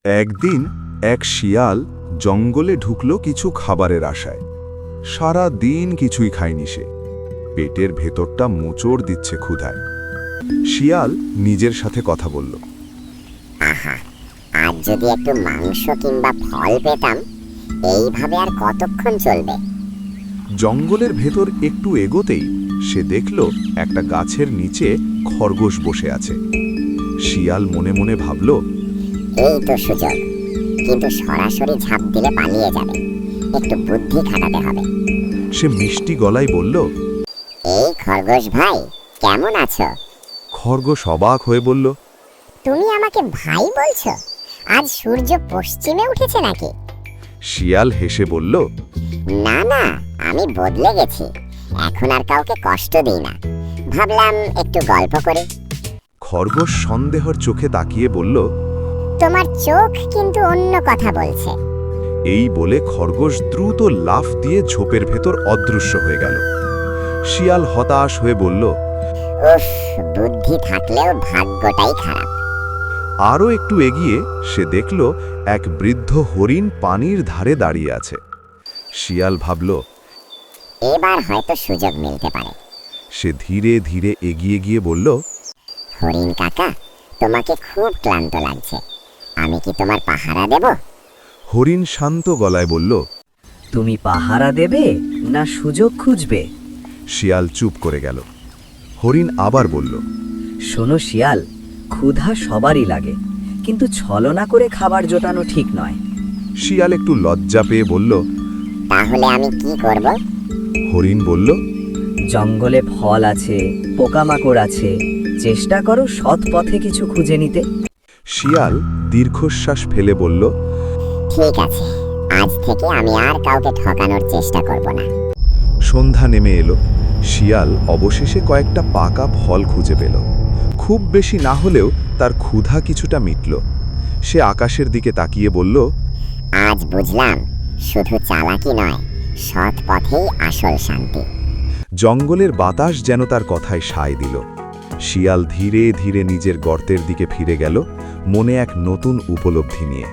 একদিন এক শিয়াল জঙ্গলে ঢুকল কিছু খাবারের আশায়। সারা দিন কিছুই খায়নি সে। পেটের ভেতরটা মোচড় দিচ্ছে ক্ষুধায়। শিয়াল নিজের সাথে কথা বলল, আহা, আজ যদি একটু মাংস কিংবা ফল পেতাম। এইভাবে আর কতক্ষণ চলবে? জঙ্গলের ভেতর একটু এগোতেই সে দেখল একটা গাছের নিচে খরগোশ বসে আছে। শিয়াল মনে মনে ভাবল, এই তো সুযোগ, কিন্তু সরাসরি ঝাঁপ দিলে পালিয়ে যাবে। একটু বুদ্ধি খাটাতে হবে। সে মিষ্টি গলায় বলল। এই খরগোশ ভাই, কেমন আছো? খরগোশ অবাক হয়ে বলল, তুমি আমাকে ভাই বলছো? আজ সূর্য পশ্চিমে উঠেছে নাকি? শিয়াল হেসে বলল, না না, আমি বদলে গেছি। এখন আর কাউকে কষ্ট দিই না। ভাবলাম একটু গল্প করি। খরগোশ সন্দেহর চোখে তাকিয়ে বলল, তোমার চোখ কিন্তু অন্য কথা বলছে। এই বলে খরগোশ দ্রুত লাফ দিয়ে ঝোপের ভেতর অদৃশ্য হয়ে গেল। শিয়াল হতাশ হয়ে বলল, উফ, বুদ্ধি থাকলেও ভাগ্যটাই খারাপ। আরও একটু এগিয়ে সে দেখল এক বৃদ্ধ হরিণ পানির ধারে দাঁড়িয়ে আছে। শিয়াল ভাবল, এবার হয়তো সুযোগ মিলতে পারে। সে ধীরে ধীরে এগিয়ে গিয়ে বলল, হরিণ কাকা, তোমাকে খুব ক্লান্ত লাগছে। আমি কি তোমার পাহারা দেব? হরিণ শান্ত গলায় বলল। তুমি পাহারা দেবে না সুযোগ খুঁজবে? শিয়াল চুপ করে গেল। হরিণ আবার বলল, শোনো শিয়াল, ক্ষুধা সবারই লাগে, কিন্তু ছলনা করে খাবার জোটানো ঠিক নয়। শিয়াল একটু লজ্জা পেয়ে বলল, তাহলে আমি কি করব? হরিণ বলল, জঙ্গলে ফল আছে, পোকামাকড় আছে, চেষ্টা করো সৎ পথে কিছু খুঁজে নিতে। শিয়াল দীর্ঘশ্বাস ফেলে বলল, ঠিক আছে, আজ থেকে আমি আর কাউকে ঠকানোর চেষ্টা করব না। সন্ধ্যা নেমে এলো। শিয়াল অবশেষে কয়েকটা পাকা ফল খুঁজে পেল। খুব বেশি না হলেও তার ক্ষুধা কিছুটা মিটল। সে আকাশের দিকে তাকিয়ে বলল, আজ বুঝলাম, শুধু চালাকি নয়, সৎ পথেই আসল শান্তি। জঙ্গলের বাতাস যেন তার কথায় সায় দিল। শিয়াল ধীরে ধীরে নিজের গর্তের দিকে ফিরে গেল, মনে এক নতুন উপলব্ধি নিয়ে।